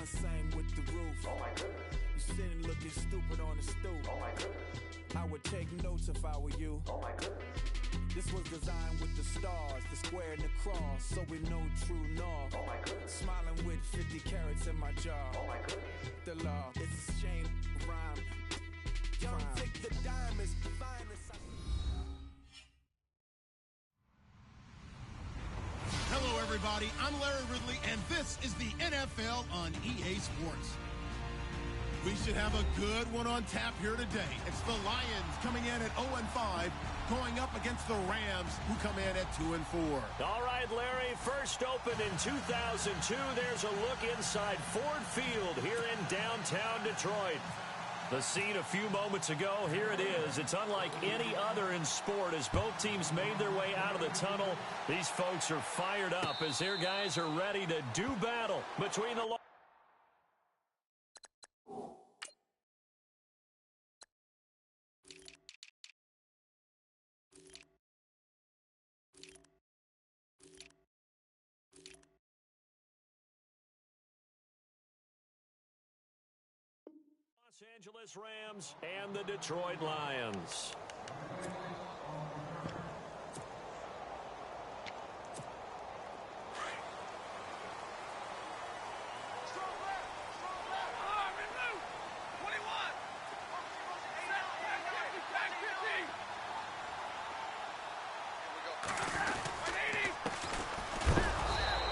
John, same with the roof. Oh my goodness. You sitting looking stupid on the stoop. Oh my goodness. I would take notes if I were you. Oh my goodness. This was designed with the stars, the square and the cross, so we know true north. Oh my goodness. Smiling with 50 carats in my jaw. Oh my goodness. The law, it's a shame, rhyme. Young Vic, the diamonds, finest. Hello, everybody. I'm Larry Ridley, and this is the NFL on EA Sports. We should have a good one on tap here today. It's the Lions coming in at 0-5, going up against the Rams, who come in at 2-4. All right, Larry, first opened in 2002. There's a look inside Ford Field here in downtown Detroit. The scene a few moments ago, here it is. It's unlike any other in sport as both teams made their way out of the tunnel. These folks are fired up as their guys are ready to do battle between the... Los Angeles Rams and the Detroit Lions.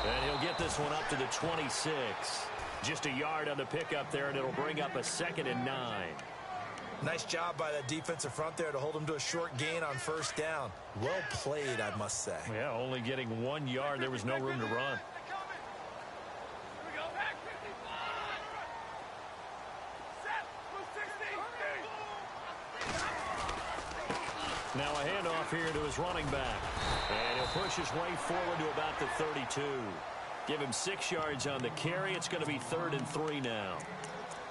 And he'll get this one up to the 26. Just a yard on the pickup there, and it'll bring up a 2nd and 9. Nice job by that defensive front there to hold him to a short gain on first down. Well played, I must say. Yeah, only getting 1 yard. There was no room to run. Now a handoff here to his running back. And he'll push his way forward to about the 32. Give him 6 yards on the carry. It's going to be 3rd and 3 now.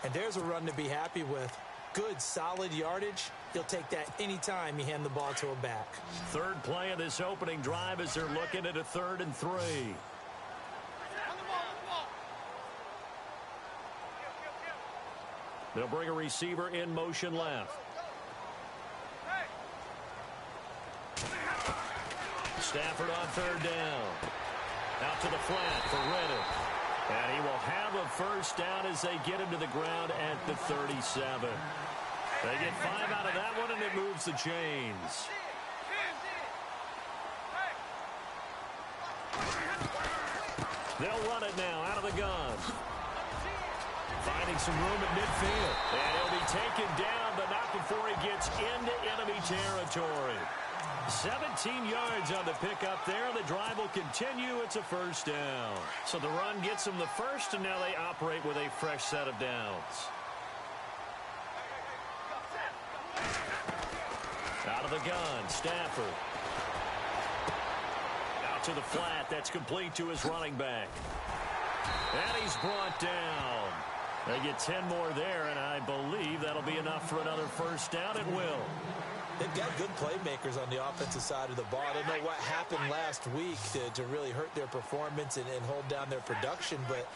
And there's a run to be happy with. Good, solid yardage. He'll take that anytime you hand the ball to a back. Third play of this opening drive as they're looking at a 3rd and 3. They'll bring a receiver in motion left. Stafford on 3rd down. Out to the flat for Reddick. And he will have a first down as they get him to the ground at the 37. They get 5 out of that one, and it moves the chains. They'll run it now out of the gun. Finding some room at midfield. And he'll be taken down, but not before he gets into enemy territory. 17 yards on the pickup there. The drive will continue. It's a first down. So the run gets them the first, and now they operate with a fresh set of downs. Out of the gun, Stafford. Out to the flat. That's complete to his running back. And he's brought down. They get 10 more there, and I believe that'll be enough for another first down. It will. They've got good playmakers on the offensive side of the ball. I don't know what happened last week to really hurt their performance and hold down their production, but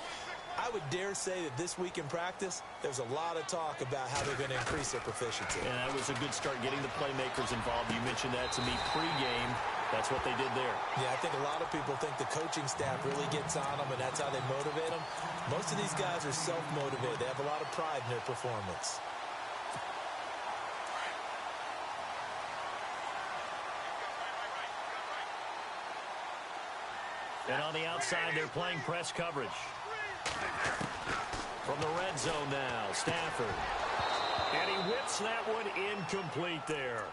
I would dare say that this week in practice, there's a lot of talk about how they're going to increase their proficiency. And that was a good start getting the playmakers involved. You mentioned that to me pregame. That's what they did there. Yeah, I think a lot of people think the coaching staff really gets on them, and that's how they motivate them. Most of these guys are self-motivated. They have a lot of pride in their performance. And on the outside, they're playing press coverage. From the red zone now, Stafford. And he whips that one incomplete there.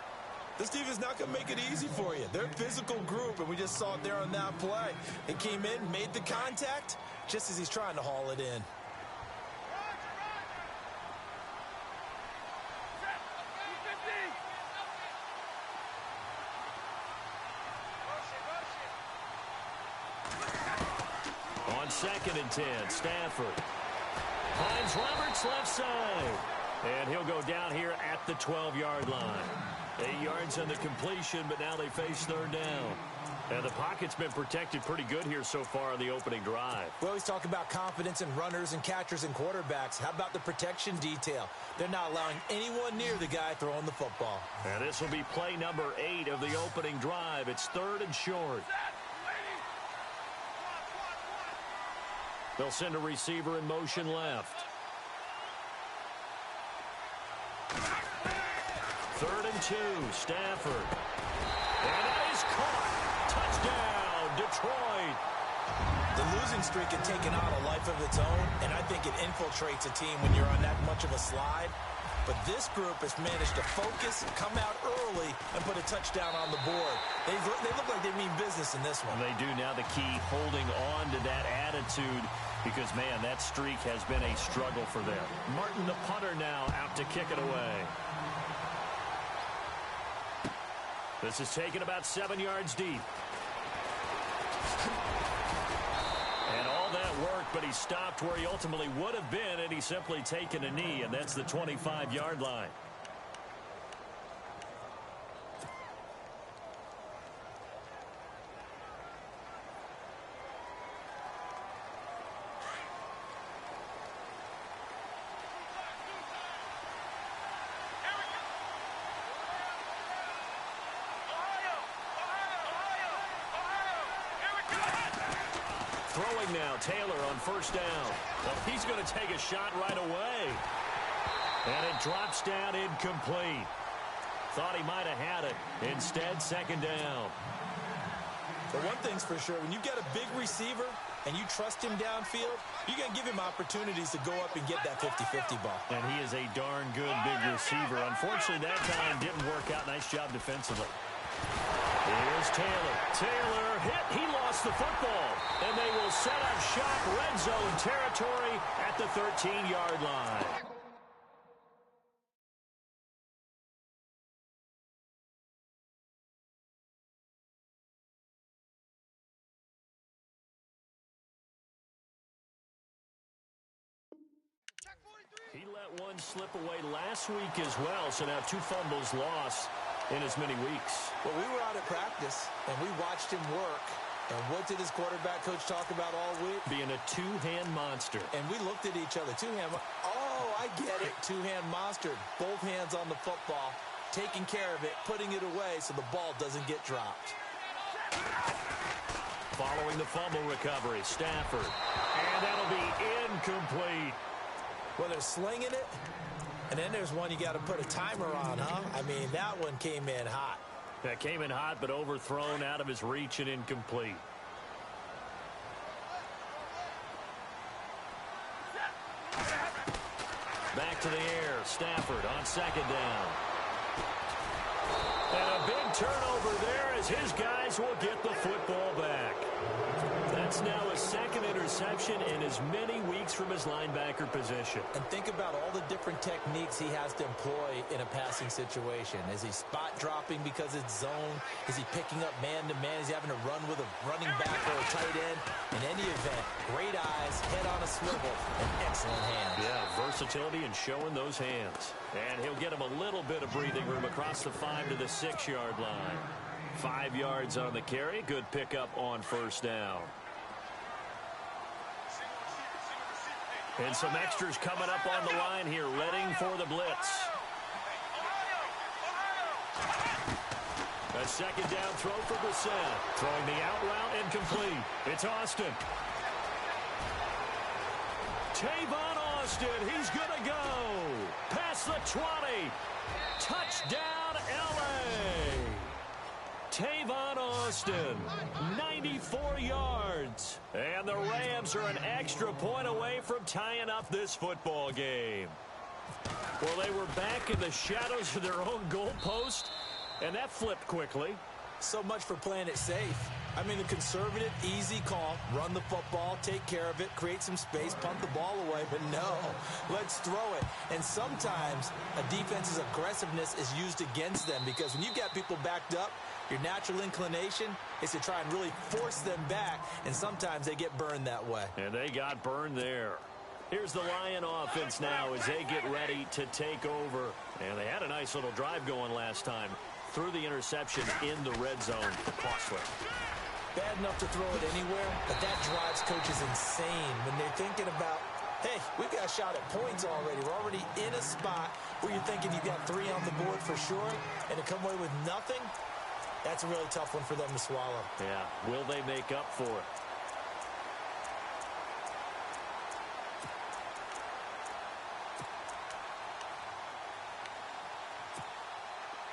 This team is not going to make it easy for you. They're a physical group, and we just saw it there on that play. He came in, made the contact, just as he's trying to haul it in. On 2nd and 10, Stafford finds Roberts left side. And he'll go down here at the 12-yard line. 8 yards on the completion, but now they face third down. And the pocket's been protected pretty good here so far on the opening drive. We always talk about confidence in runners and catchers and quarterbacks. How about the protection detail? They're not allowing anyone near the guy throwing the football. And this will be play number 8 of the opening drive. It's 3rd and short. They'll send a receiver in motion left. 3rd and 2, Stafford. And that is caught. Touchdown, Detroit. The losing streak had taken on a life of its own, and I think it infiltrates a team when you're on that much of a slide. But this group has managed to focus, come out early, and put a touchdown on the board. They look like they mean business in this one. They do. Now the key, holding on to that attitude, because, man, that streak has been a struggle for them. Martin, the punter, now out to kick it away. This is taken about 7 yards deep. And all that work, but he stopped where he ultimately would have been, and he's simply taken a knee, and that's the 25-yard line. Throwing now, Taylor on first down. Well, he's going to take a shot right away. And it drops down incomplete. Thought he might have had it. Instead, second down. But one thing's for sure, when you get a big receiver and you trust him downfield, you're going to give him opportunities to go up and get that 50-50 ball. And he is a darn good big receiver. Unfortunately, that time didn't work out. Nice job defensively. Here's Taylor. Taylor hit. He lost the football. And they will set up shop, red zone territory at the 13-yard line. He let one slip away last week as well, so now 2 fumbles lost in as many weeks. Well, we were out at practice, and we watched him work. And what did his quarterback coach talk about all week? Being a two-hand monster. And we looked at each other. Two-hand. Oh, I get it. Two-hand monster. Both hands on the football, taking care of it, putting it away so the ball doesn't get dropped. Following the fumble recovery, Stafford. And that'll be incomplete. Well, they're slinging it. And then there's one you got to put a timer on, huh? I mean, that one came in hot. That came in hot, but overthrown, out of his reach, and incomplete. Back to the air. Stafford on second down. And a big turnover there as his guys will get the football back. That's now a second interception in as many weeks from his linebacker position. And think about all the different techniques he has to employ in a passing situation. Is he spot dropping because it's zone? Is he picking up man-to-man? Is he having to run with a running back or a tight end? In any event, great eyes, head on a swivel, and excellent hands. Yeah, versatility and showing those hands. And he'll get him a little bit of breathing room across the 5 to the 6-yard line. 5 yards on the carry. Good pickup on first down. And some extras coming up on the line here, readying for the blitz. A second down throw for Brissett. Throwing the out route incomplete. It's Austin. Tavon Austin, he's going to go. Past the 20. Touchdown, L.A. Tavon Austin, 94 yards. And the Rams are an extra point away from tying up this football game. Well, they were back in the shadows of their own goalpost, and that flipped quickly. So much for playing it safe. I mean, the conservative, easy call, run the football, take care of it, create some space, punt the ball away. But no, let's throw it. And sometimes a defense's aggressiveness is used against them because when you've got people backed up, your natural inclination is to try and really force them back, and sometimes they get burned that way. And they got burned there. Here's the Lion offense now as they get ready to take over. And they had a nice little drive going last time. Threw the interception in the red zone for Costler. Bad enough to throw it anywhere, but that drives coaches insane when they're thinking about, hey, we've got a shot at points already. We're already in a spot where you're thinking you've got 3 on the board for sure, and to come away with nothing, that's a really tough one for them to swallow. Yeah, will they make up for it?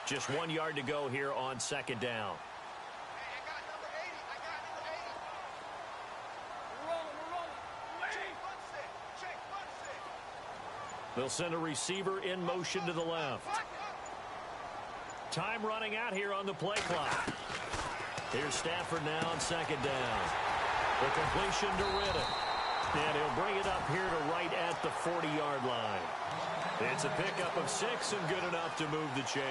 Just 1 yard to go here on second down. They'll send a receiver in motion to the left. Time running out here on the play clock. Here's Stafford now on second down. The completion to Riddick. And he'll bring it up here to right at the 40-yard line. It's a pickup of 6 and good enough to move the chains.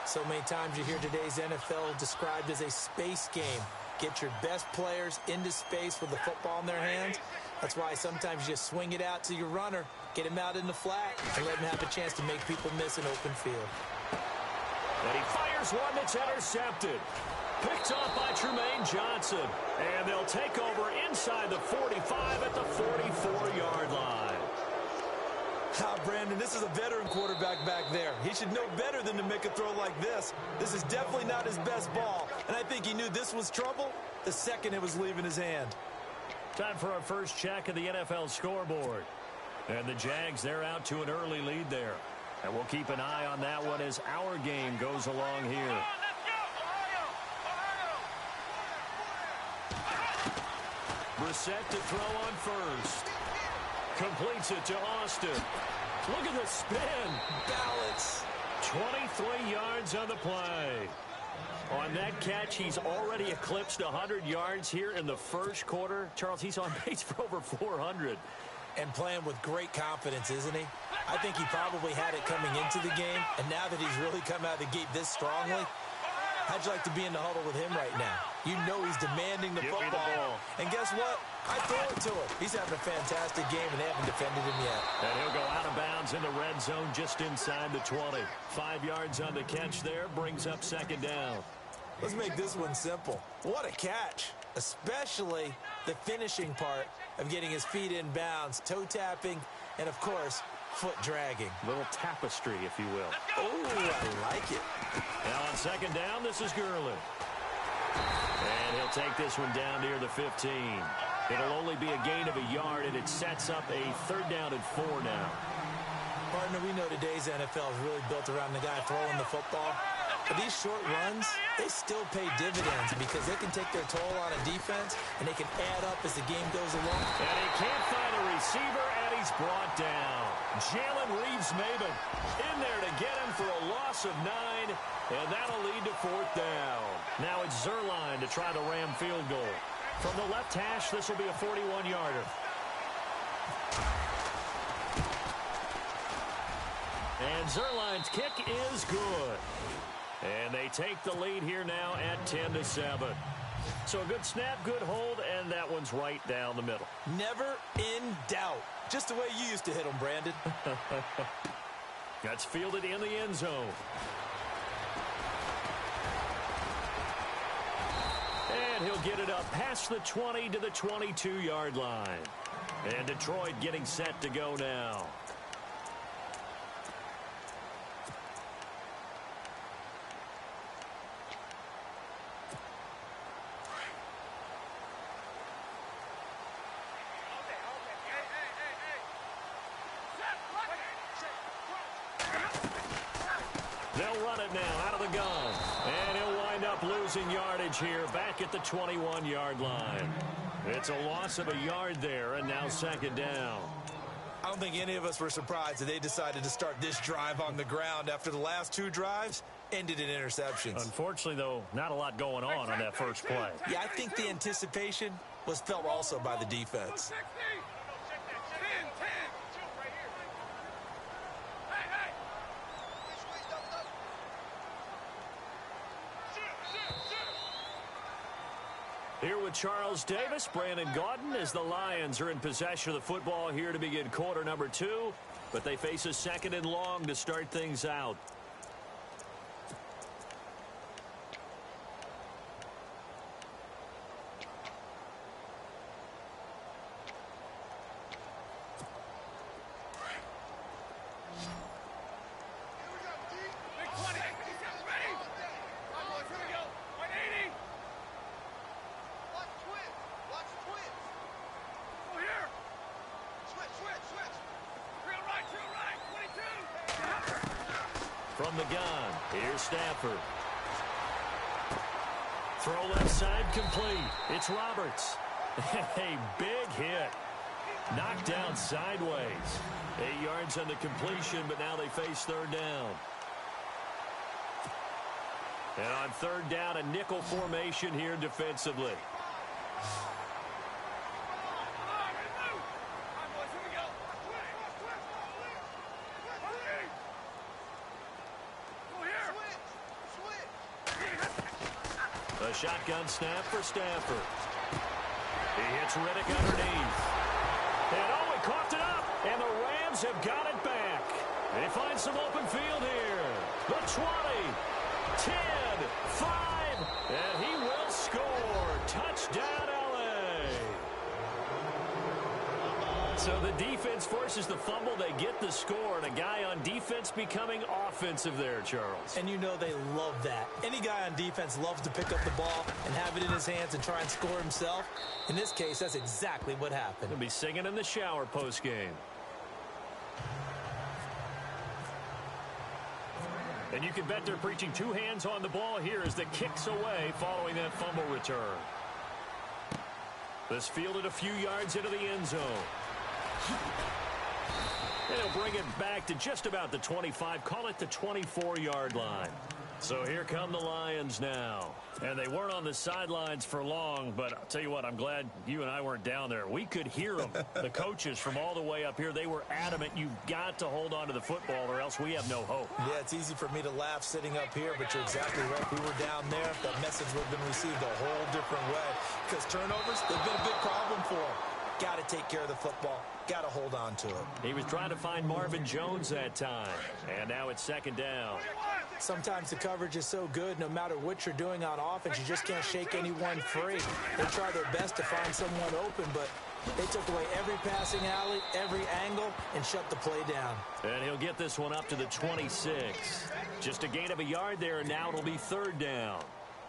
So many times you hear today's NFL described as a space game. Get your best players into space with the football in their hands. That's why sometimes you just swing it out to your runner, get him out in the flat, and let him have a chance to make people miss an open field. And he fires one that's intercepted. Picked off by Tremaine Johnson. And they'll take over inside the 45 at the 44-yard line. Brandon, this is a veteran quarterback back there. He should know better than to make a throw like this. This is definitely not his best ball. And I think he knew this was trouble the second it was leaving his hand. Time for our first check of the NFL scoreboard. And the Jags, they're out to an early lead there. And we'll keep an eye on that one as our game goes along here. Brissett to throw on first. Completes it to Austin. Look at the spin. Balance. 23 yards on the play. On that catch, he's already eclipsed 100 yards here in the first quarter. Charles, he's on pace for over 400. And playing with great confidence, isn't he? I think he probably had it coming into the game, and now that he's really come out of the gate this strongly, how'd you like to be in the huddle with him right now? You know he's demanding the football. Give me the ball. And guess what? I throw it to him. He's having a fantastic game, and they haven't defended him yet. And he'll go out of bounds in the red zone just inside the 20. 5 yards on the catch there, brings up second down. Let's make this one simple. What a catch, especially the finishing part of getting his feet in bounds, toe tapping, and, of course, foot dragging. Little tapestry, if you will. Oh, I like it. Now on second down, this is Gurley. And he'll take this one down near the 15. It'll only be a gain of a yard, and it sets up a 3rd down and 4 now. Partner, we know today's NFL is really built around the guy throwing the football. But these short runs, they still pay dividends because they can take their toll on a defense, and they can add up as the game goes along. And he can't find a receiver, and he's brought down. Jalen Reeves-Maybin in there to get him for a loss of 9, and that'll lead to 4th down. Now it's Zuerlein to try the Ram field goal. From the left hash, this will be a 41-yarder. And Zuerlein's kick is good. And they take the lead here now at 10-7. So a good snap, good hold, and that one's right down the middle. Never in doubt. Just the way you used to hit them, Brandon. That's fielded in the end zone. And he'll get it up past the 20 to the 22-yard line. And Detroit getting set to go now. They'll run it now out of the gun. And he'll wind up losing yardage here back at the 21-yard line. It's a loss of a yard there, and now second down. I don't think any of us were surprised that they decided to start this drive on the ground after the last 2 drives ended in interceptions. Unfortunately, though, not a lot going on that first play. Yeah, I think the anticipation was felt also by the defense. Here with Charles Davis, Brandon Gaudin, as the Lions are in possession of the football here to begin quarter number 2. But they face a 2nd and long to start things out. From the gun, here's Stafford. Throw left side complete. It's Roberts. A big hit. Knocked down sideways. 8 yards on the completion, but now they face 3rd down. And on 3rd down, a nickel formation here defensively. A shotgun snap for Stafford. He hits Riddick underneath. And oh, he coughed it up. And the Rams have got it back. They find some open field here. The 20, 10, 5, and he will score. Touchdown, L.A. So the defense forces the fumble. They get the score, and a guy on defense becoming offensive there, Charles. And you know they love that. Any guy on defense loves to pick up the ball and have it in his hands and try and score himself. In this case, that's exactly what happened. He'll be singing in the shower post-game. And you can bet they're preaching 2 hands on the ball here as the kick's away following that fumble return. This fielded a few yards into the end zone. And he'll bring it back to just about the 25, call it the 24-yard line. So here come the Lions now. And they weren't on the sidelines for long, but I'll tell you what, I'm glad you and I weren't down there. We could hear them. The coaches from all the way up here, they were adamant, you've got to hold on to the football or else we have no hope. Yeah, it's easy for me to laugh sitting up here, but you're exactly right. We were down there. That message would have been received a whole different way. Because turnovers, they've been a big problem for them. Got to take care of the football. Got to hold on to it. He was trying to find Marvin Jones that time. And now it's 2nd down. Sometimes the coverage is so good, no matter what you're doing on offense, you just can't shake anyone free. They try their best to find someone open, but they took away every passing alley, every angle, and shut the play down. And he'll get this one up to the 26. Just a gain of a yard there, and now it'll be 3rd down.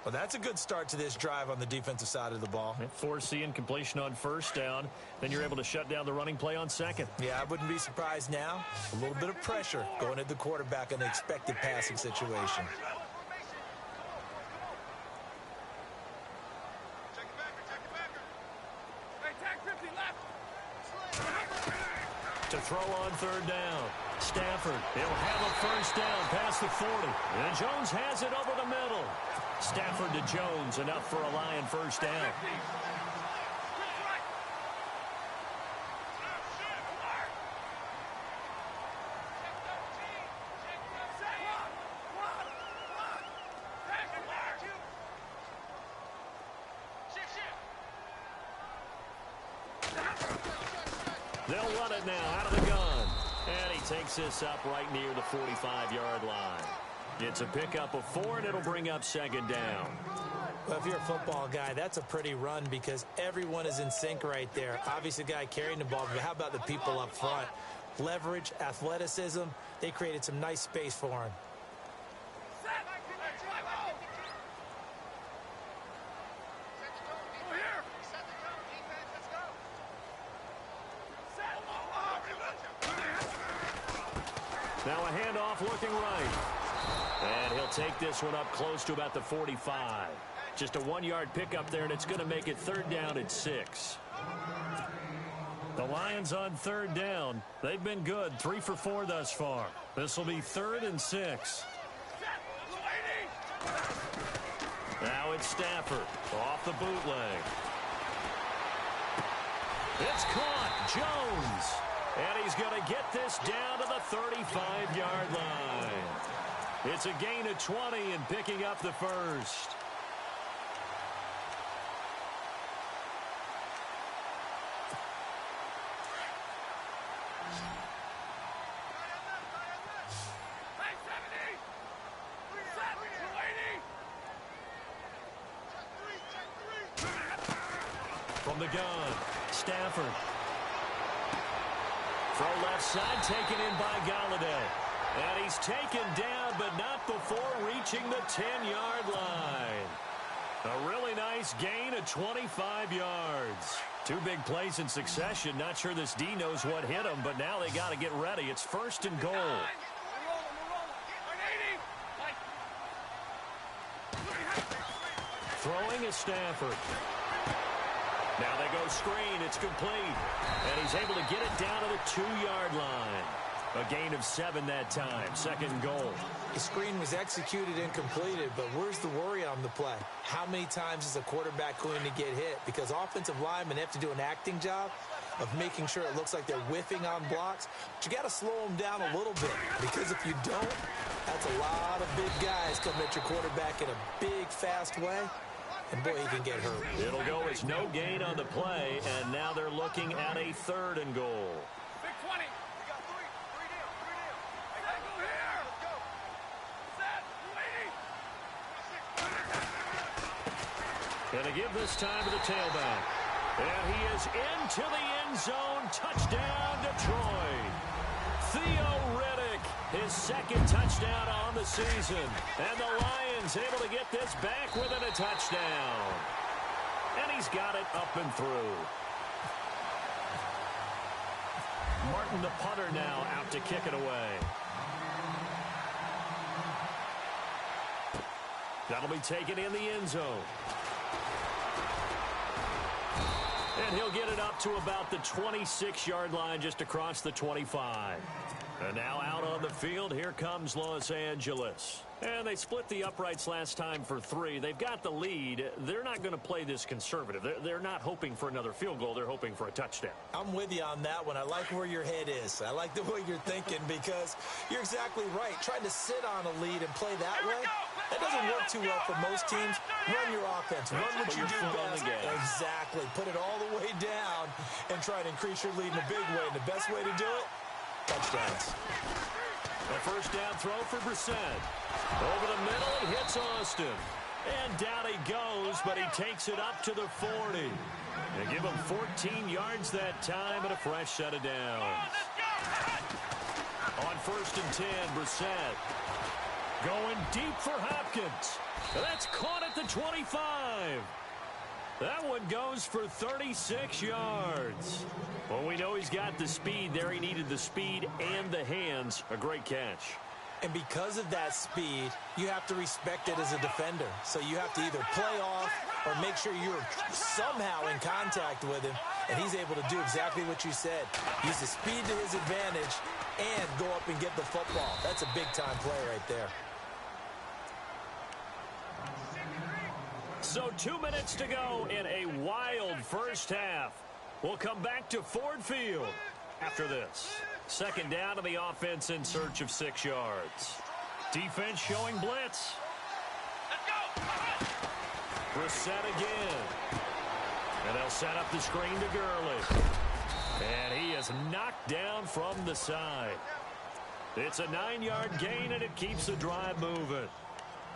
Well, that's a good start to this drive on the defensive side of the ball. Foreseeing completion on 1st down. Then you're able to shut down the running play on 2nd. Yeah, I wouldn't be surprised now. A little bit of pressure going at the quarterback in the expected passing situation. To throw on 3rd down. Stafford, he'll have a 1st down past the 40. And Jones has it over the middle. Stafford to Jones, enough for a Lion 1st down. They'll run it now out of the gun. And he takes this up right near the 45-yard line. It's a pickup of 4, and it'll bring up 2nd down. Well, if you're a football guy, that's a pretty run because everyone is in sync right there. Obviously, the guy carrying the ball, but how about the people up front? Leverage, athleticism, they created some nice space for him. Now a handoff looking right. And he'll take this one up close to about the 45. Just a 1-yard pickup there, and it's going to make it 3rd down at 6. The Lions on 3rd down. They've been good, 3 for 4 thus far. This will be 3rd and 6. Now it's Stafford off the bootleg. It's caught. Jones. And he's going to get this down to the 35-yard line. It's a gain of 20 and picking up the 1st. From the gun, Stafford. Throw left side, taken in by Galladay. And he's taken down, but not before reaching the 10-yard line. A really nice gain of 25 yards. Two big plays in succession. Not sure this D knows what hit him, but now they got to get ready. It's 1st and goal. Throwing is Stafford. Now they go screen. It's complete. And he's able to get it down to the 2-yard line. A gain of 7 that time. 2nd and goal. The screen was executed and completed, but where's the worry on the play? How many times is a quarterback going to get hit? Because offensive linemen have to do an acting job of making sure it looks like they're whiffing on blocks. But you got to slow them down a little bit, because if you don't, that's a lot of big guys coming at your quarterback in a big, fast way. And, boy, he can get hurt. It'll go as no gain on the play, and now they're looking at a 3rd and goal. Big 20. We got three down. Hey, go here. Let's go. Set. Lady. Gonna give this time to the tailback. And he is into the end zone. Touchdown, Detroit. Theo Riddick, his 2nd touchdown on the season. And the Lions able to get this back within a touchdown. And he's got it up and through. Martin, the punter, now out to kick it away. That'll be taken in the end zone. And he'll get it up to about the 26-yard line, just across the 25. And now out on the field, here comes Los Angeles. And they split the uprights last time for 3. They've got the lead. They're not going to play this conservative. They're not hoping for another field goal. They're hoping for a touchdown. I'm with you on that one. I like where your head is. I like the way you're thinking, because you're exactly right. Trying to sit on a lead and play that way, that doesn't work too well for most teams. Run your offense. Run what you do best. Exactly. Put it all the way down and try to increase your lead in a big way. And the best way to do it, touchdowns. A 1st down throw for Brissett. Over the middle, he hits Austin. And down he goes, but he takes it up to the 40. They give him 14 yards that time and a fresh set of downs. On 1st and 10, Brissett. Going deep for Hopkins. That's caught at the 25. That one goes for 36 yards. Well, we know he's got the speed there. He needed the speed and the hands. A great catch. And because of that speed, you have to respect it as a defender. So you have to either play off or make sure you're somehow in contact with him. And he's able to do exactly what you said. Use the speed to his advantage and go up and get the football. That's a big-time play right there. So 2 minutes to go in a wild first half. We'll come back to Ford Field after this. 2nd down to the offense in search of 6 yards. Defense showing blitz. Brissett again. And they'll set up the screen to Gurley. And he is knocked down from the side. It's a 9-yard gain, and it keeps the drive moving.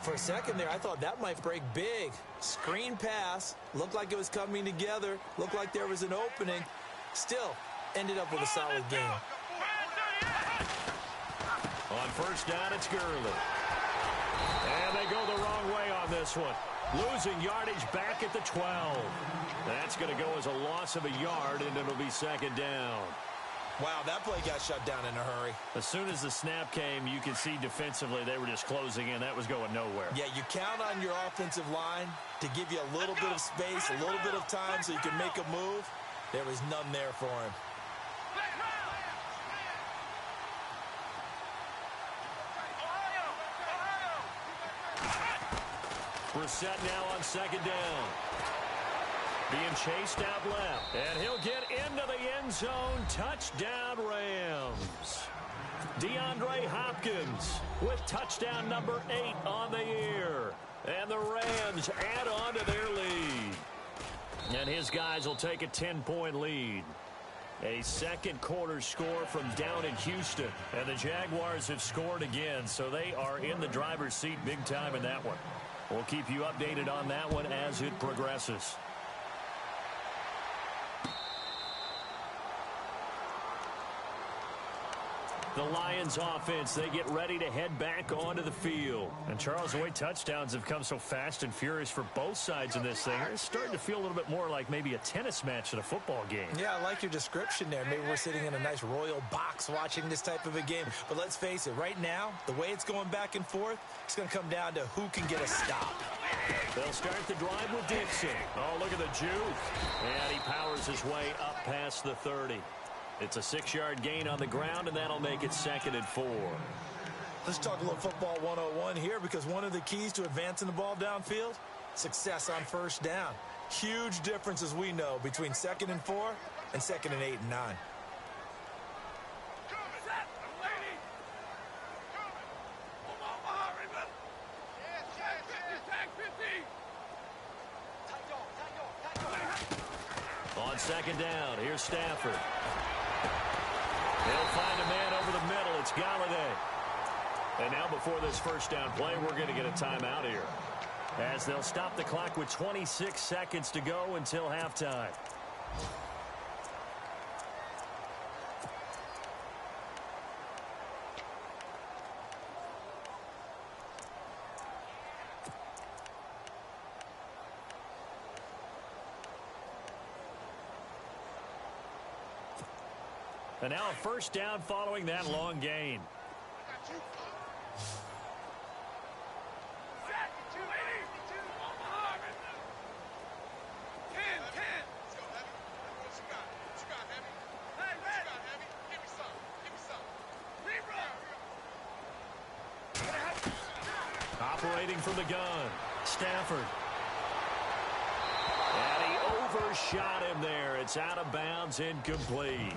For a second there, I thought that might break big. Screen pass. Looked like it was coming together. Looked like there was an opening. Still, ended up with a solid game. On 1st down, it's Gurley. And they go the wrong way on this one. Losing yardage back at the 12. That's going to go as a loss of a yard, and it'll be 2nd down. Wow, that play got shut down in a hurry. As soon as the snap came, you can see defensively they were just closing in. That was going nowhere. Yeah, you count on your offensive line to give you a little bit of space, a little bit of time so you can make a move. There was none there for him. Brissett now on 2nd down. Being chased out left. And he'll get into the end zone. Touchdown, Rams. DeAndre Hopkins with touchdown number 8 on the year. And the Rams add on to their lead. And his guys will take a 10-point lead. A 2nd quarter score from down in Houston. And the Jaguars have scored again, so they are in the driver's seat big time in that one. We'll keep you updated on that one as it progresses. The Lions offense, they get ready to head back onto the field. And Charles, the way touchdowns have come so fast and furious for both sides in this thing, it's starting to feel a little bit more like maybe a tennis match at a football game. Yeah, I like your description there. Maybe we're sitting in a nice royal box watching this type of a game. But let's face it, right now, the way it's going back and forth, it's going to come down to who can get a stop. They'll start the drive with Dixon. Oh, look at the juke. And he powers his way up past the 30. It's a 6-yard gain on the ground, and that'll make it 2nd and 4. Let's talk a little football 101 here, because one of the keys to advancing the ball downfield, success on first down. Huge difference, as we know, between 2nd and 4 and 2nd and 8 and 9. On 2nd down, here's Stafford. They'll find a man over the middle. It's Galladay. And now before this first down play, we're going to get a timeout here, as they'll stop the clock with 26 seconds to go until halftime. And now a first down following that long gain. Operating from the gun, Stafford. And he overshot him there. It's out of bounds, incomplete.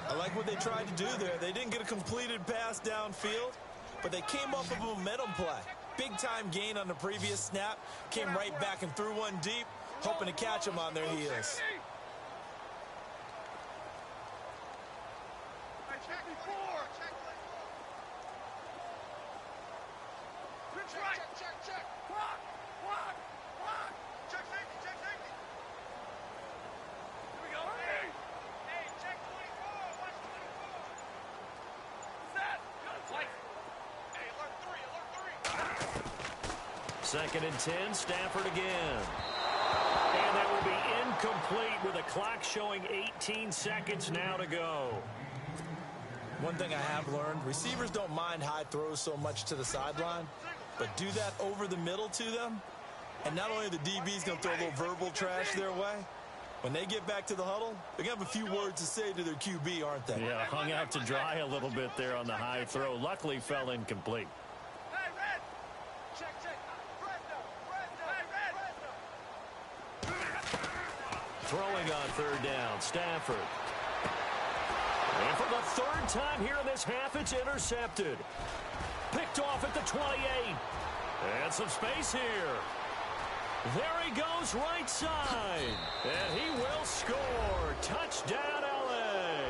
I like what they tried to do there. They didn't get a completed pass downfield, but they came off of a momentum play. Big-time gain on the previous snap. Came right back and threw one deep, hoping to catch them on their heels. Second and 10, Stafford again. And that will be incomplete with a clock showing 18 seconds now to go. One thing I have learned, receivers don't mind high throws so much to the sideline, but do that over the middle to them, and not only are the DBs going to throw a little verbal trash their way, when they get back to the huddle, they're going to have a few words to say to their QB, aren't they? Yeah, hung out to dry a little bit there on the high throw. Luckily fell incomplete. Throwing on third down, Stafford. And for the third time here in this half, it's intercepted. Picked off at the 28. And some space here. There he goes right side. And he will score. Touchdown, LA.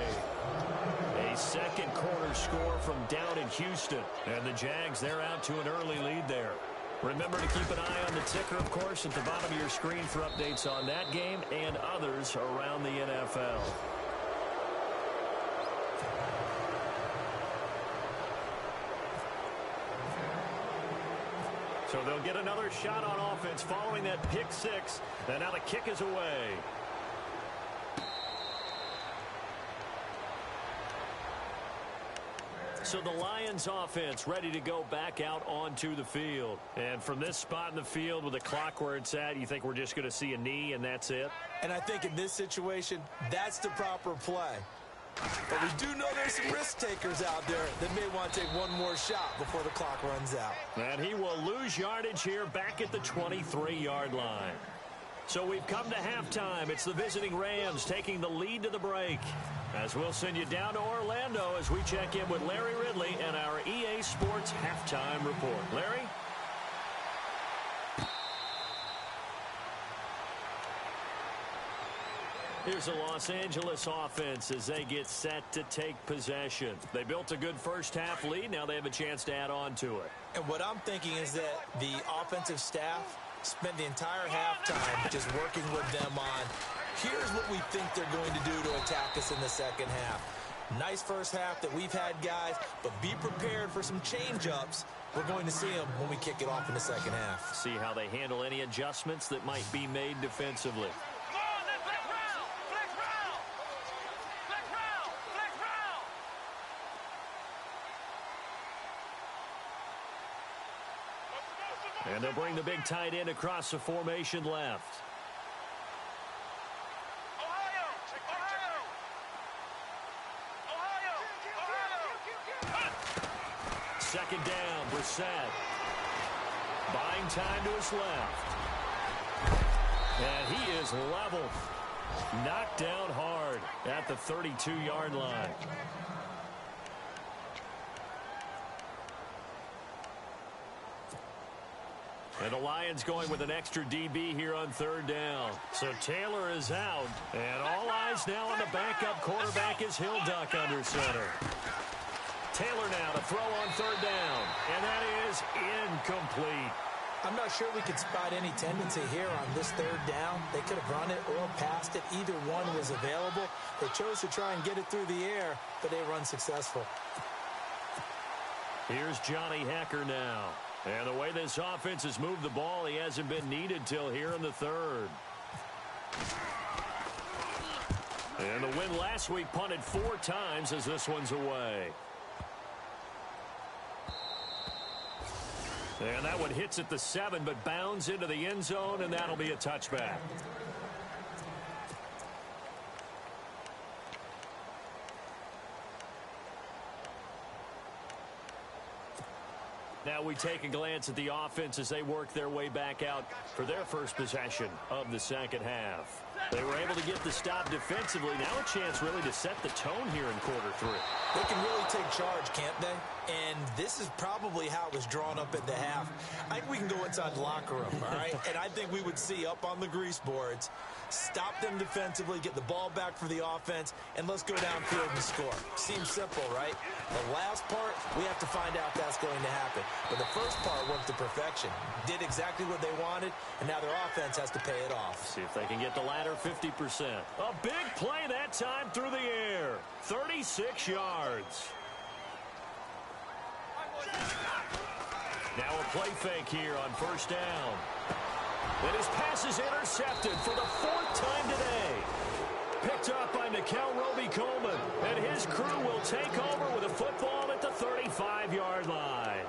A second quarter score from down in Houston. And the Jags, they're out to an early lead there. Remember to keep an eye on the ticker, of course, at the bottom of your screen for updates on that game and others around the NFL. So they'll get another shot on offense following that pick six. And now the kick is away. So the Lions offense ready to go back out onto the field. And from this spot in the field with the clock where it's at, you think we're just going to see a knee and that's it? And I think in this situation, that's the proper play. But we do know there's some risk takers out there that may want to take one more shot before the clock runs out. And he will lose yardage here back at the 23-yard line. So we've come to halftime. It's the visiting Rams taking the lead to the break. As we'll send you down to Orlando as we check in with Larry Ridley and our EA Sports Halftime Report. Larry? Here's the Los Angeles offense as they get set to take possession. They built a good first half lead. Now they have a chance to add on to it. And what I'm thinking is that the offensive staff spent the entire halftime just working with them on, here's what we think they're going to do to attack us in the second half. Nice first half that we've had, guys, but be prepared for some change-ups. We're going to see them when we kick it off in the second half. See how they handle any adjustments that might be made defensively. And they'll bring the big tight end across the formation left. Second down, Brissett. Buying time to his left. And he is leveled. Knocked down hard at the 32-yard line. And the Lions going with an extra DB here on third down. So Taylor is out. And all eyes now on the backup quarterback is Hilduck under center. Taylor now to throw on third down. And that is incomplete. I'm not sure we could spot any tendency here on this third down. They could have run it or passed it. Either one was available. They chose to try and get it through the air, but they were unsuccessful. Here's Johnny Hecker now. And the way this offense has moved the ball, he hasn't been needed till here in the third. And the win last week punted 4 times as this one's away. And that one hits at the 7, but bounds into the end zone, and that'll be a touchback. Now we take a glance at the offense as they work their way back out for their first possession of the second half. They were able to get the stop defensively. Now a chance really to set the tone here in quarter 3. They can really take charge, can't they? And this is probably how it was drawn up at the half. I think we can go inside the locker room, all right? And I think we would see up on the grease boards, stop them defensively, get the ball back for the offense, and let's go downfield and score. Seems simple, right? The last part, we have to find out that's going to happen. But the first part worked to perfection. Did exactly what they wanted, and now their offense has to pay it off. See if they can get the latter 50%. A big play that time through the air. 36 yards. Now a play fake here on first down. And his pass is intercepted for the 4th time today. Picked up by Nickel Roby-Coleman. And his crew will take over with a football at the 35-yard line.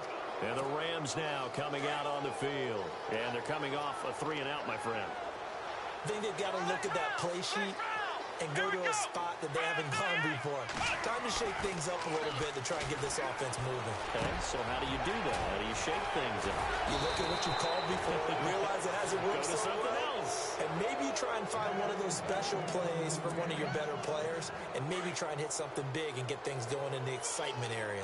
And the Rams now coming out on the field. And they're coming off a 3-and-out, my friend. I think they've got to look at that play sheet and go to a spot that they haven't gone before. Time to shake things up a little bit to try and get this offense moving. Okay, so how do you do that? How do you shake things up? You look at what you called before and realize it hasn't worked Go to so something well. else. And maybe you try and find one of those special plays from one of your better players and maybe try and hit something big and get things going in the excitement area.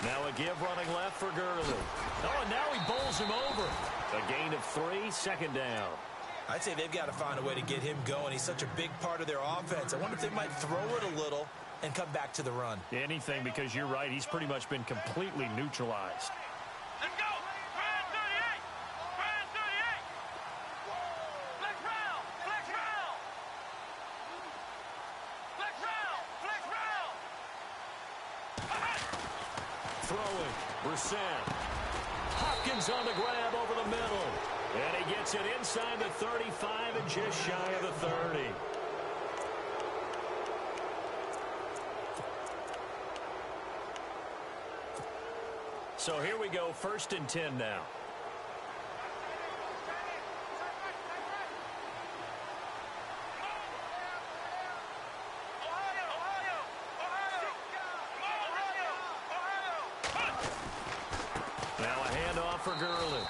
Now a give running left for Gurley. Oh, and now he bowls him over. A gain of 3, second down. I'd say they've got to find a way to get him going. He's such a big part of their offense. I wonder if they might throw it a little and come back to the run. Anything, because you're right. He's pretty much been completely neutralized. Let's go! Flag 38! Flag 38! Flex round! Flex round! Flex round! Flex round! Throwing, Brissett. Hopkins on the grab over the middle. And he gets it inside the 35 and just shy of the 30. So here we go, 1st and 10 now. Now a handoff for Gurley.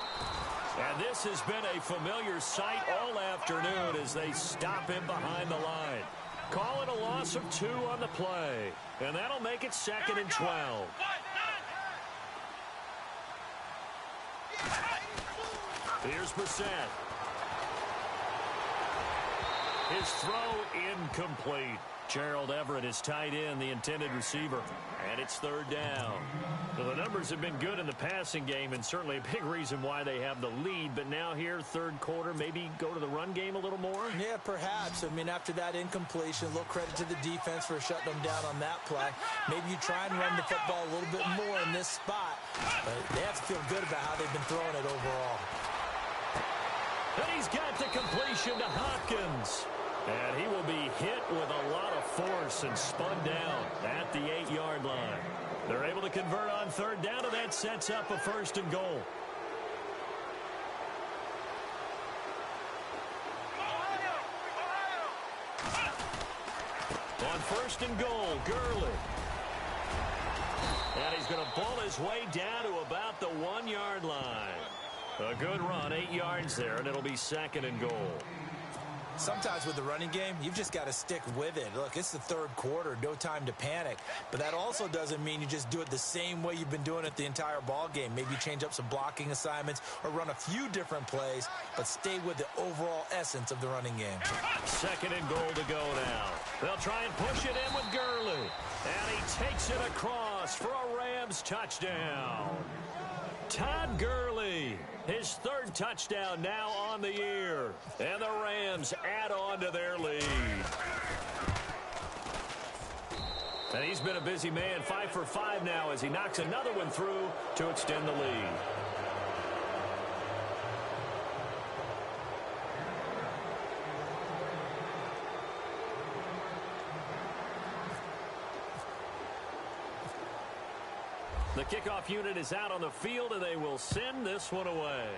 And this has been a familiar sight all afternoon as they stop him behind the line. Call it a loss of 2 on the play. And that'll make it 2nd and 12. Here's Brissett. His throw incomplete. Gerald Everett is tight end, the intended receiver. And it's third down. Well, the numbers have been good in the passing game and certainly a big reason why they have the lead. But now here, third quarter, maybe go to the run game a little more? Yeah, perhaps. I mean, after that incompletion, a little credit to the defense for shutting them down on that play. Maybe you try and run the football a little bit more in this spot. But they have to feel good about how they've been throwing it overall. And he's got the completion to Hopkins. And he will be hit with a lot of force and spun down at the 8-yard line. They're able to convert on third down, and that sets up a first and goal. On first and goal, Gurley. And he's going to ball his way down to about the 1-yard line. A good run, 8 yards there, and it'll be second and goal. Sometimes with the running game, you've just got to stick with it. Look, it's the third quarter, no time to panic. But that also doesn't mean you just do it the same way you've been doing it the entire ball game. Maybe change up some blocking assignments or run a few different plays, but stay with the overall essence of the running game. Second and goal to go now. They'll try and push it in with Gurley. And he takes it across for a Rams touchdown. Todd Gurley, his third touchdown now on the year. And the Rams add on to their lead. And he's been a busy man, 5 for 5 now as he knocks another one through to extend the lead. The kickoff unit is out on the field, and they will send this one away.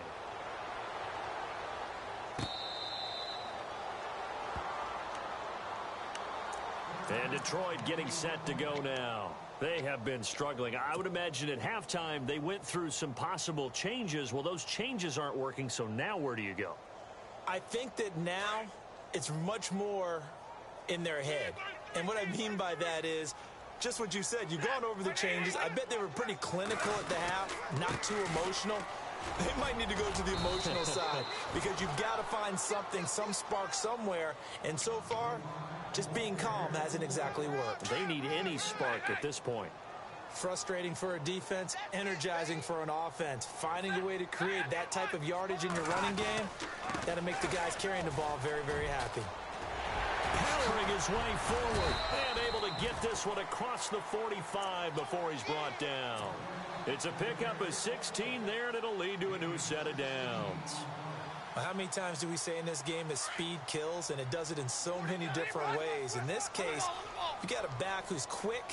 And Detroit getting set to go now. They have been struggling. I would imagine at halftime they went through some possible changes. Well, those changes aren't working, so now where do you go? I think that now it's much more in their head. And what I mean by that is just what you said. You've gone over the changes. I bet they were pretty clinical at the half, not too emotional. They might need to go to the emotional side because you've got to find something, some spark somewhere. And so far, just being calm hasn't exactly worked. They need any spark at this point. Frustrating for a defense, energizing for an offense. Finding a way to create that type of yardage in your running game, that'll make the guys carrying the ball very, very happy. Powering his way forward and able to get this one across the 45 before he's brought down. It's a pickup of 16 there, and it'll lead to a new set of downs. Well, how many times do we say in this game that speed kills, and it does it in so many different ways? In this case, you got a back who's quick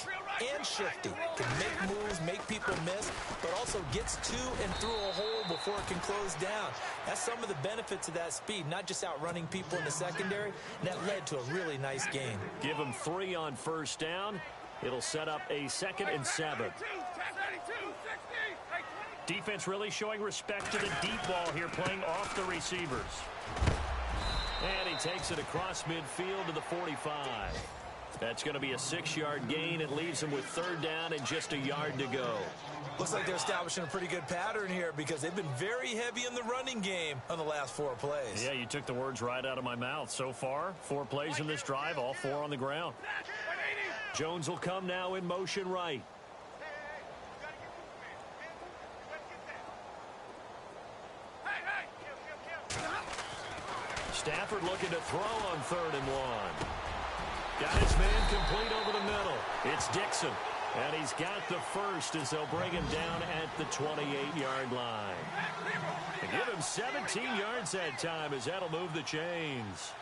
and shifty, can make moves, make people miss, but also gets to and through a hole before it can close down. That's some of the benefits of that speed, not just outrunning people in the secondary, and that led to a really nice game. Give him 3 on first down. It'll set up a 2nd and 7. Defense really showing respect to the deep ball here, playing off the receivers. And he takes it across midfield to the 45. That's going to be a 6-yard gain. It leaves him with third down and just a yard to go. Looks like they're establishing a pretty good pattern here because they've been very heavy in the running game on the last 4 plays. Yeah, you took the words right out of my mouth. So far, 4 plays in this drive, all 4 on the ground. Jones will come now in motion right. Stafford looking to throw on 3rd and 1. Got his man complete over the middle. It's Dixon. And he's got the first as they'll bring him down at the 28-yard line. And give him 17 yards that time as that'll move the chains.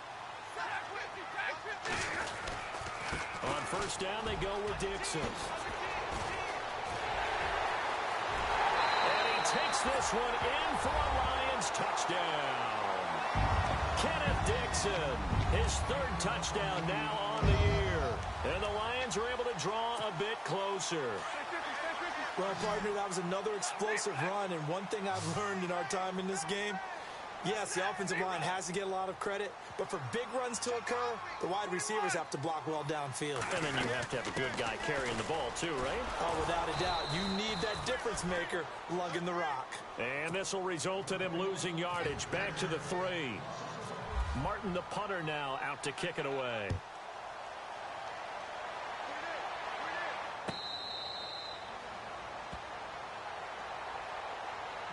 On first down, they go with Dixon. And he takes this one in for a Lions touchdown. Kenneth Dixon, his 3rd touchdown now on the year. And the Lions are able to draw a bit closer. Well, partner, that was another explosive run. And one thing I've learned in our time in this game, yes, the offensive line has to get a lot of credit, but for big runs to occur, the wide receivers have to block well downfield. And then you have to have a good guy carrying the ball too, right? Oh, without a doubt. You need that difference maker lugging the rock. And this will result in him losing yardage. Back to the 3. Martin, the punter, now out to kick it away.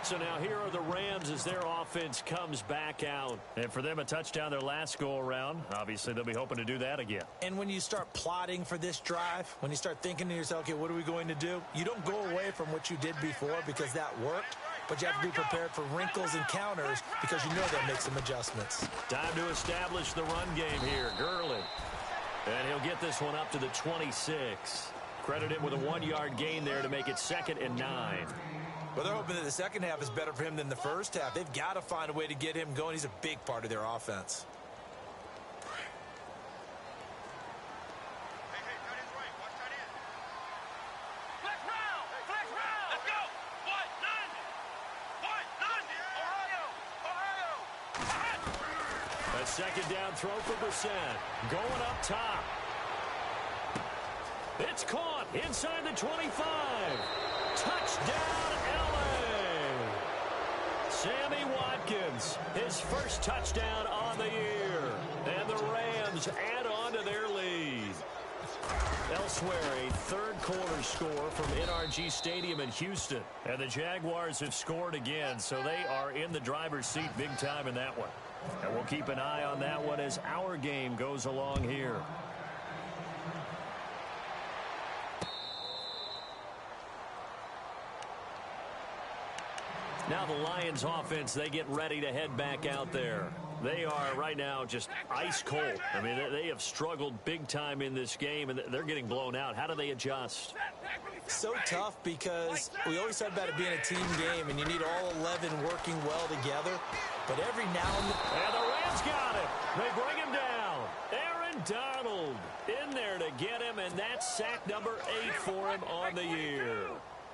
So now here are the Rams as their offense comes back out. And for them, a touchdown their last go-around. Obviously, they'll be hoping to do that again. And when you start plotting for this drive, when you start thinking to yourself, okay, what are we going to do? You don't go away from what you did before because that worked, but you have to be prepared for wrinkles and counters because you know they'll make some adjustments. Time to establish the run game here. Gurley. And he'll get this one up to the 26. Credit him with a 1-yard gain there to make it 2nd and 9. Well, they're hoping that the second half is better for him than the first half. They've got to find a way to get him going. He's a big part of their offense. Flex round. Flex round. Let's go. What? None. What? None. Ohio. A second down throw for Brissett. Going up top. It's caught inside the 25. Touchdown, LA. Sammy Watkins, his first touchdown on the year. And the Rams add on to their lead. Elsewhere, a third-quarter score from NRG Stadium in Houston. And the Jaguars have scored again, so they are in the driver's seat big time in that one. And we'll keep an eye on that one as our game goes along here. Now the Lions offense, they get ready to head back out there. They are right now just ice cold. I mean, they have struggled big time in this game, and they're getting blown out. How do they adjust? So tough because we always talk about it being a team game, and you need all 11 working well together. But every now and then... And the Rams got him. They bring him down. Aaron Donald in there to get him, and that's sack number 8 for him on the year.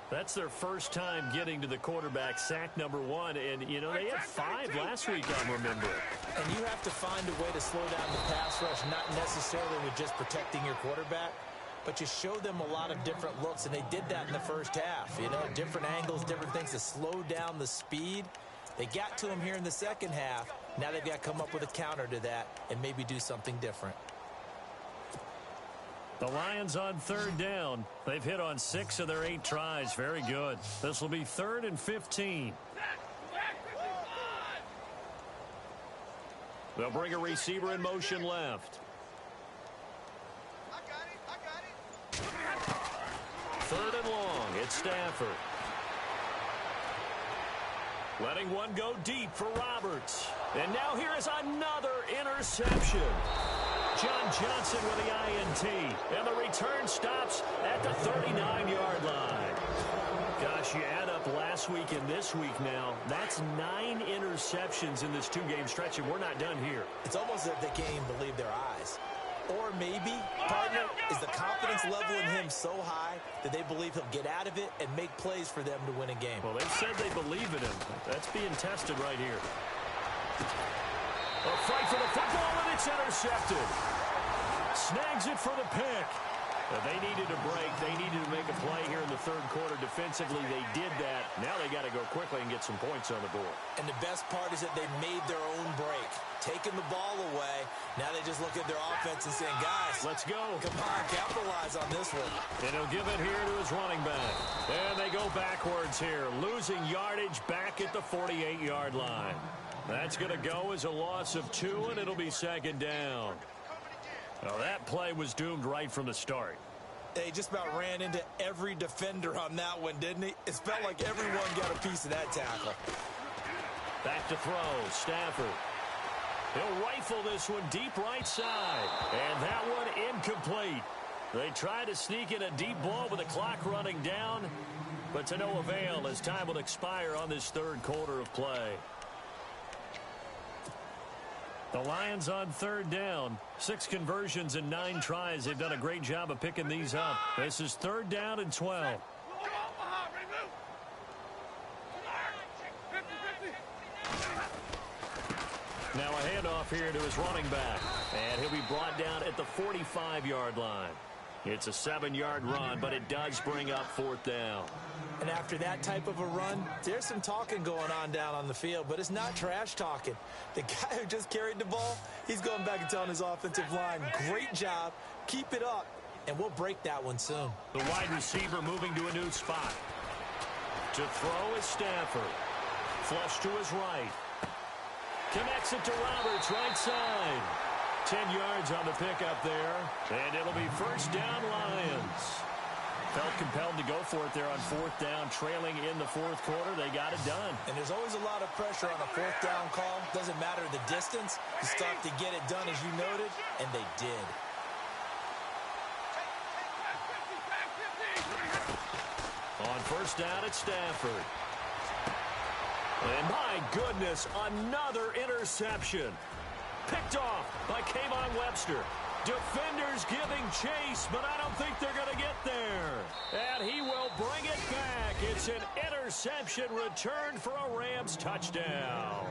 That's their first time getting to the quarterback, sack number 1. And, you know, they had 5 last week, I'm remembering. And you have to find a way to slow down the pass rush, not necessarily with just protecting your quarterback, but you show them a lot of different looks, and they did that in the first half. You know, different angles, different things to slow down the speed. They got to him here in the second half. Now they've got to come up with a counter to that and maybe do something different. The Lions on third down. They've hit on 6 of their 8 tries. Very good. This will be 3rd and 15. They'll bring a receiver in motion left. I got it. 3rd and long. It's Stafford. Letting one go deep for Roberts. And now here is another interception. John Johnson with the INT. And the return stops at the 39-yard line. Gosh, you add up last week and this week now. That's 9 interceptions in this 2-game stretch, and we're not done here. It's almost as if they can't even believe their eyes. Or maybe, partner, is the confidence level in him so high that they believe he'll get out of it and make plays for them to win a game. Well, they've said they believe in him. That's being tested right here. A fight for the football, and it's intercepted. Snags it for the pick. They needed a break. They needed to make a play here in the third quarter defensively. They did that. Now they got to go quickly and get some points on the board. And the best part is that they made their own break. Taking the ball away. Now they just look at their offense and saying, guys, let's go. Come on, capitalize on this one. And he'll give it here to his running back. And they go backwards here. Losing yardage back at the 48-yard line. That's going to go as a loss of 2, and it'll be 2nd down. Well, that play was doomed right from the start. They just about ran into every defender on that one, didn't he? It felt like everyone got a piece of that tackle. Back to throw. Stafford. He'll rifle this one deep right side. And that one incomplete. They try to sneak in a deep ball with the clock running down, but to no avail as time will expire on this third quarter of play. The Lions on third down. 6 conversions and 9 tries. They've done a great job of picking these up. This is 3rd down and 12. Now a handoff here to his running back. And he'll be brought down at the 45-yard line. It's a 7-yard run, but it does bring up 4th down. And after that type of a run, there's some talking going on down on the field, but it's not trash talking. The guy who just carried the ball, he's going back and telling his offensive line, great job, keep it up, and we'll break that one soon. The wide receiver moving to a new spot. To throw is Stafford. Flush to his right. Connects it to Roberts, right side. 10 yards on the pickup there. And it'll be first down, Lions. Felt compelled to go for it there on fourth down, trailing in the fourth quarter. They got it done. And there's always a lot of pressure on a fourth down call. Doesn't matter the distance. You start to get it done, as you noted, and they did. On first down, it's Stafford. And my goodness, another interception. Picked off by Kayvon Webster. Defenders giving chase, but I don't think they're going to get there. And he will bring it back. It's an interception returned for a Rams touchdown.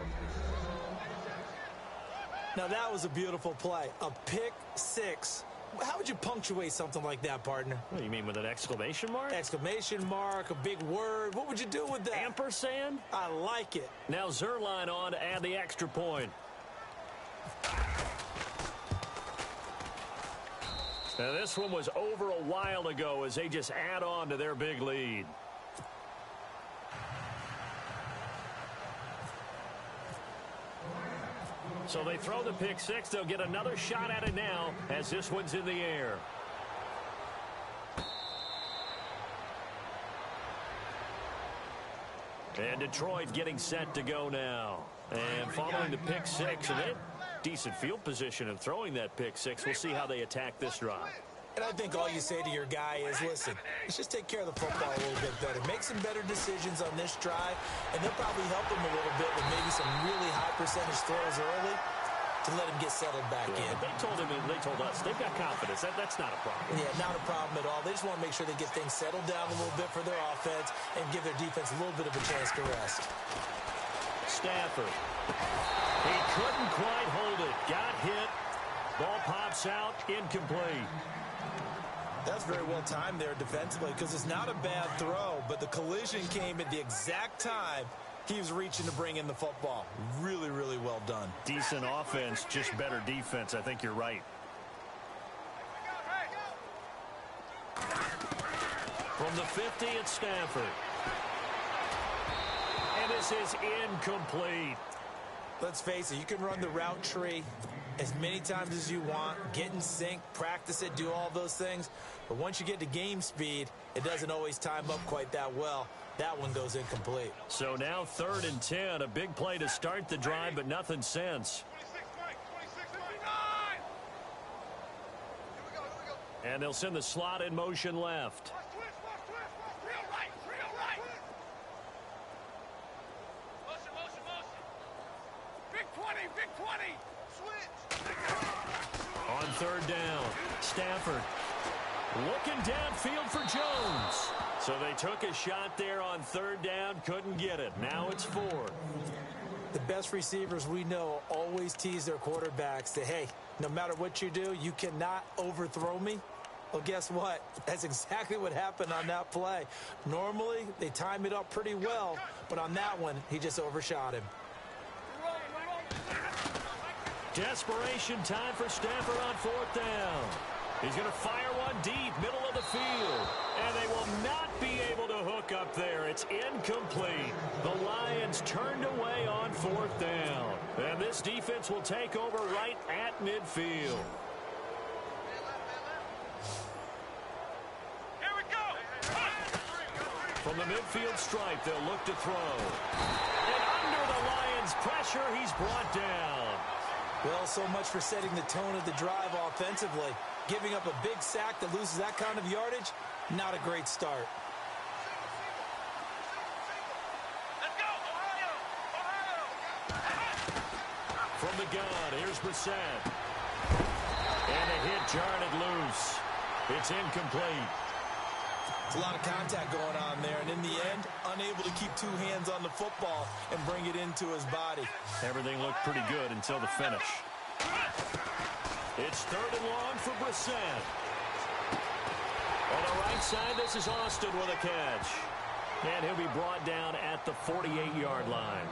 Now, that was a beautiful play. A pick six. How would you punctuate something like that, partner? What do you mean, with an exclamation mark? Exclamation mark, a big word. What would you do with that? Ampersand? I like it. Now Zerline on to add the extra point. Now this one was over a while ago as they just add on to their big lead. So they throw the pick six. They'll get another shot at it now as this one's in the air. And Detroit getting set to go now. And following the pick six, and they decent field position of throwing that pick six. We'll see how they attack this drive. And I think all you say to your guy is, listen, let's just take care of the football a little bit better. Make some better decisions on this drive, and they'll probably help him a little bit with maybe some really high percentage throws early to let him get settled back in. They told us, they've got confidence. That's not a problem. Yeah, not a problem at all. They just want to make sure they get things settled down a little bit for their offense and give their defense a little bit of a chance to rest. Stafford. He couldn't quite hold it. Got hit. Ball pops out. Incomplete. That's very well timed there defensively because it's not a bad throw, but the collision came at the exact time he was reaching to bring in the football. Really, really well done. Decent offense, just better defense. I think you're right. From the 50, it's Stafford. And this is incomplete. Let's face it, you can run the route tree as many times as you want, get in sync, practice it, do all those things. But once you get to game speed, it doesn't always time up quite that well. That one goes incomplete. So now 3rd and 10, a big play to start the drive, but nothing since. And they'll send the slot in motion left. On 3rd down, Stafford looking downfield for Jones. So they took a shot there on 3rd down, couldn't get it. Now it's 4th. The best receivers we know always tease their quarterbacks that, hey, no matter what you do, you cannot overthrow me. Well, guess what? That's exactly what happened on that play. Normally, they time it up pretty well, but on that one, he just overshot him. Desperation time for Stafford on 4th down. He's going to fire one deep, middle of the field. And they will not be able to hook up there. It's incomplete. The Lions turned away on 4th down. And this defense will take over right at midfield. Here we go. From the midfield stripe, they'll look to throw. And under the Lions' pressure, he's brought down. Well, so much for setting the tone of the drive offensively. Giving up a big sack that loses that kind of yardage, not a great start. Let's go, Ohio! From the gun, here's Brissett. And a hit jarred it loose. It's incomplete. It's a lot of contact going on there, and in the end, unable to keep 2 hands on the football and bring it into his body. Everything looked pretty good until the finish. It's 3rd and long for Brissett. On the right side, this is Austin with a catch. And he'll be brought down at the 48-yard line.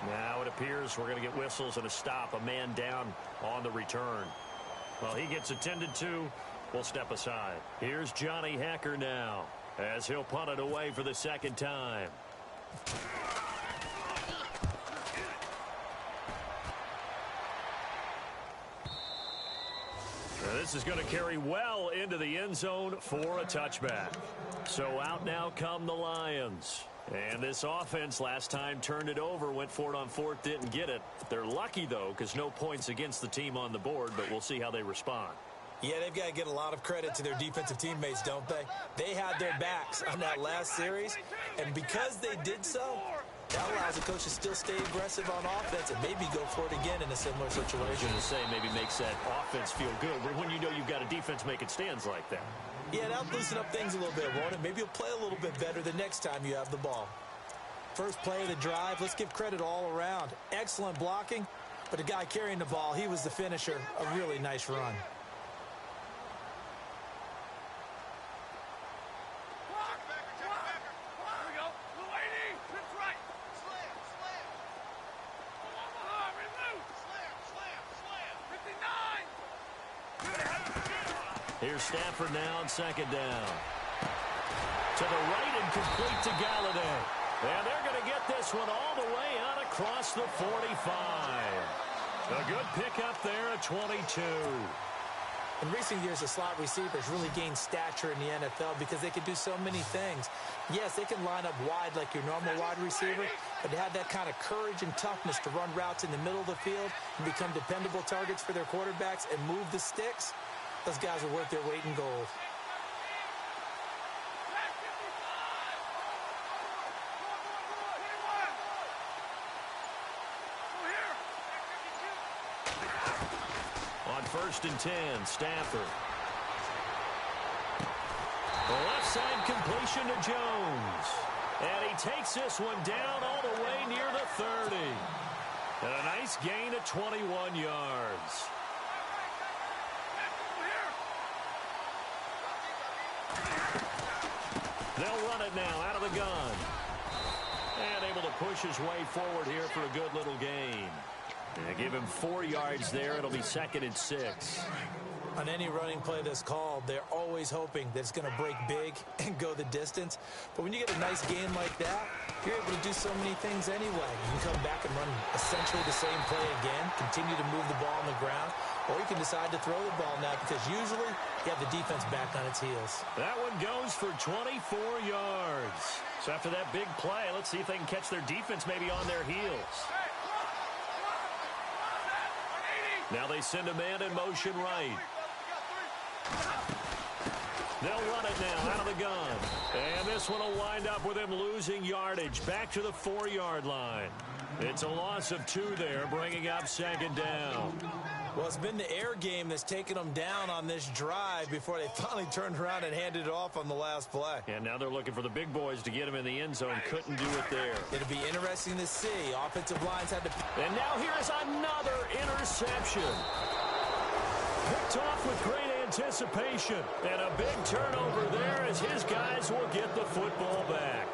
Now it appears we're going to get whistles and a stop. A man down on the return. Well, he gets attended to. We'll step aside. Here's Johnny Hacker now as he'll punt it away for the 2nd time. this is going to carry well into the end zone for a touchback. So out now come the Lions. And this offense last time turned it over, went for it on fourth, didn't get it. They're lucky, though, because no points against the team on the board, but we'll see how they respond. Yeah, they've got to get a lot of credit to their defensive teammates, don't they? They had their backs on that last series, and because they did so, that allows the coach to still stay aggressive on offense and maybe go for it again in a similar situation. I was going to say maybe makes that offense feel good when you know you've got a defense making stands like that. Yeah, that'll loosen up things a little bit, won't it? Maybe you'll play a little bit better the next time you have the ball. First play of the drive, let's give credit all around. Excellent blocking, but the guy carrying the ball, he was the finisher. A really nice run. Here's Stafford now on second down. To the right and complete to Galladay. And they're going to get this one all the way out across the 45. A good pickup there at 22. In recent years, the slot receivers really gained stature in the NFL because they can do so many things. Yes, they can line up wide like your normal wide receiver, but they have that kind of courage and toughness to run routes in the middle of the field and become dependable targets for their quarterbacks and move the sticks. Those guys are worth their weight in gold. On 1st and 10, Stafford. The left side completion to Jones. And he takes this one down all the way near the 30. And a nice gain of 21 yards. They'll run it now out of the gun. And able to push his way forward here for a good little gain. And give him 4 yards there. It'll be 2nd and 6. On any running play that's called, they're always hoping that it's going to break big and go the distance. But when you get a nice gain like that, you're able to do so many things anyway. You can come back and run essentially the same play again, continue to move the ball on the ground, or you can decide to throw the ball now because usually you have the defense back on its heels. That one goes for 24 yards. So after that big play, let's see if they can catch their defense maybe on their heels. Now they send a man in motion right. They'll run it now out of the gun. And this one will wind up with him losing yardage back to the 4-yard line. It's a loss of 2 there, bringing up 2nd down. Well, it's been the air game that's taken them down on this drive before they finally turned around and handed it off on the last play. And now they're looking for the big boys to get him in the end zone. Couldn't do it there. It'll be interesting to see. Offensive lines had to... And now here's another interception. Picked off with great anticipation. And a big turnover there as his guys will get the football back.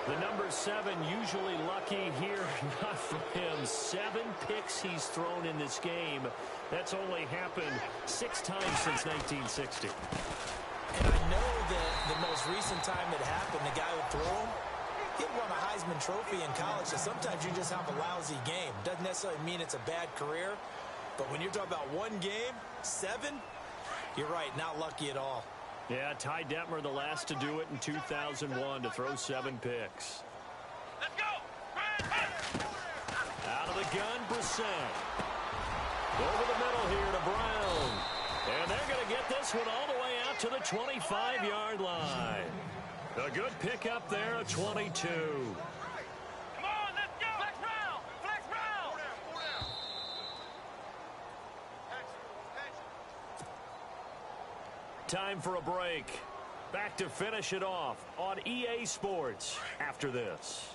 The number 7 usually lucky here. Not for him. 7 picks he's thrown in this game. That's only happened 6 times since 1960. And I know that the most recent time it happened, the guy who threw him, he won a Heisman Trophy in college. So sometimes you just have a lousy game. Doesn't necessarily mean it's a bad career. But when you're talking about one game, 7, you're right, not lucky at all. Yeah, Ty Detmer, the last to do it in 2001, to throw 7 picks. Let's go! Out of the gun, Brissett. Over the middle here to Brown. And they're going to get this one all the way out to the 25-yard line. A good pickup there at 22. Come on, let's go! Flex round! Flex round! Time for a break. Back to finish it off on EA Sports after this.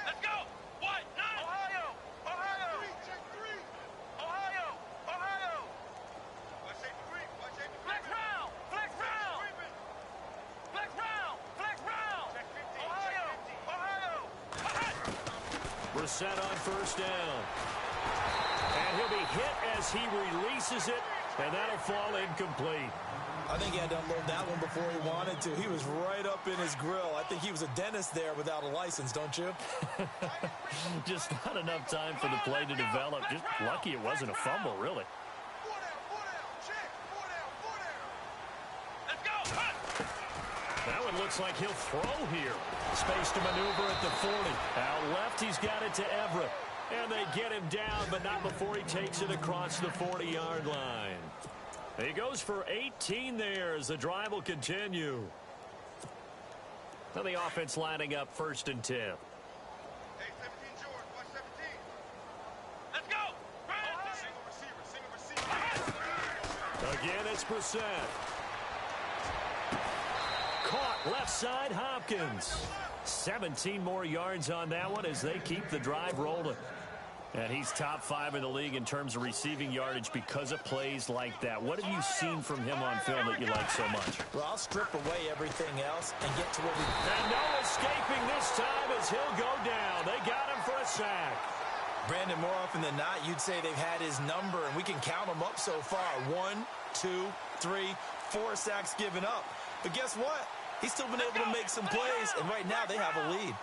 Let's go! What? 9! Ohio! Ohio! Check 3! Ohio! Ohio! Flex round! Flex round! Flex round! Flex round! Ohio! Ohio! Brissett on 1st down. And he'll be hit as he releases it, and that'll fall incomplete. I think he had to unload that one before he wanted to. He was right up in his grill. I think he was a dentist there without a license, don't you? Just not enough time for the play to develop. Just lucky it wasn't a fumble, really. Let's go. That one looks like he'll throw here. Space to maneuver at the 40. Out left, he's got it to Everett. And they get him down, but not before he takes it across the 40-yard line. He goes for 18 there as the drive will continue. Now the offense lining up 1st and 10. Hey, 17, George. Watch 17. Let's go. Single receiver. Again, it's Brissett. Caught left side, Hopkins. 17 more yards on that one as they keep the drive rolling. And he's top 5 in the league in terms of receiving yardage because of plays like that. What have you seen from him on film that you like so much? Well, I'll strip away everything else and get to where we... And no escaping this time as he'll go down. They got him for a sack. Brandon, more often than not, you'd say they've had his number, and we can count them up so far. 1, 2, 3, 4 sacks given up. But guess what? He's still been able to make some plays, and right now they have a lead.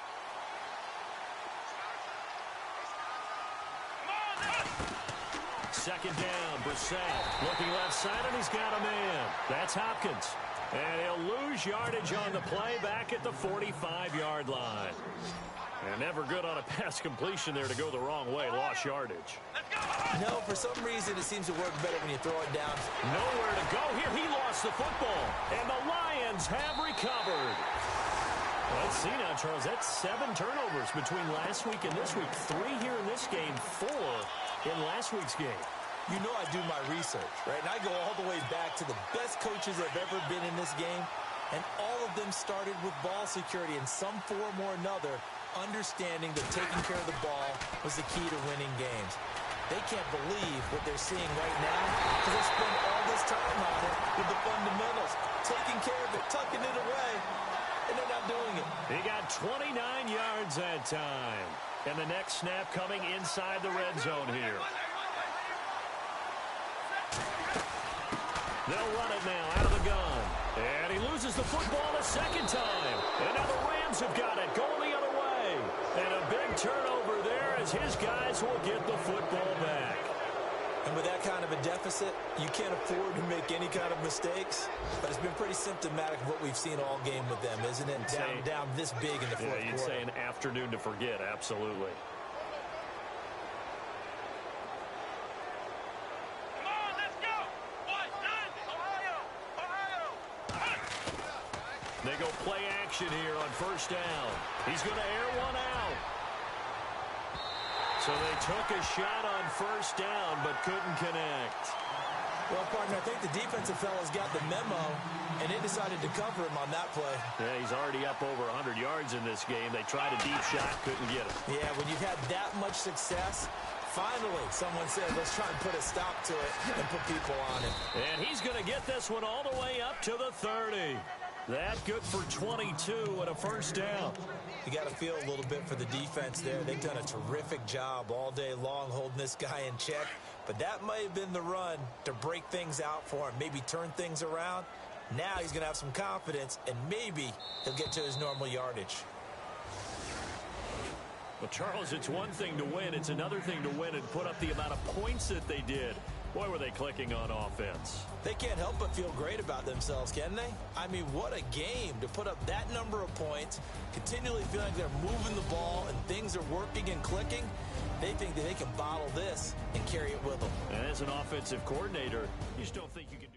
Second down, Brissett looking left side, and he's got a man. That's Hopkins. And he'll lose yardage on the play back at the 45-yard line. And never good on a pass completion there to go the wrong way. Lost yardage. No, for some reason it seems to work better when you throw it down. Nowhere to go here. He lost the football. And the Lions have recovered. Let's see now, Charles. That's 7 turnovers between last week and this week. 3 here in this game, 4 in last week's game. You know I do my research, right? And I go all the way back to the best coaches that have ever been in this game. And all of them started with ball security in some form or another, understanding that taking care of the ball was the key to winning games. They can't believe what they're seeing right now because they spend all this time on it with the fundamentals, taking care of it, tucking it away, and they're not doing it. He got 29 yards that time. And the next snap coming inside the red zone here. They'll run it now out of the gun. And he loses the football a second time. And now the Rams have got it, going the other way. And a big turnover there as his guys will get the football back. And with that kind of a deficit, you can't afford to make any kind of mistakes. But it's been pretty symptomatic of what we've seen all game with them, isn't it? Down this big in the fourth quarter. You'd say an afternoon to forget, absolutely. Come on, let's go. Ohio. They go play action here on 1st down. He's going to air one out. So they took a shot on 1st down, but couldn't connect. Well, partner, I think the defensive fellas got the memo, and they decided to cover him on that play. Yeah, he's already up over 100 yards in this game. They tried a deep shot, couldn't get it. Yeah, when you've had that much success, finally someone said, let's try and put a stop to it and put people on it. And he's going to get this one all the way up to the 30. That good for 22 and a 1st down. You got to feel a little bit for the defense there. They've done a terrific job all day long holding this guy in check. But that might have been the run to break things out for him, maybe turn things around. Now he's going to have some confidence, and maybe he'll get to his normal yardage. Well, Charles, it's one thing to win. It's another thing to win and put up the amount of points that they did. Boy, were they clicking on offense. They can't help but feel great about themselves, can they? I mean, what a game to put up that number of points, continually feeling like they're moving the ball and things are working and clicking. They think that they can bottle this and carry it with them. And as an offensive coordinator, you just don't think you can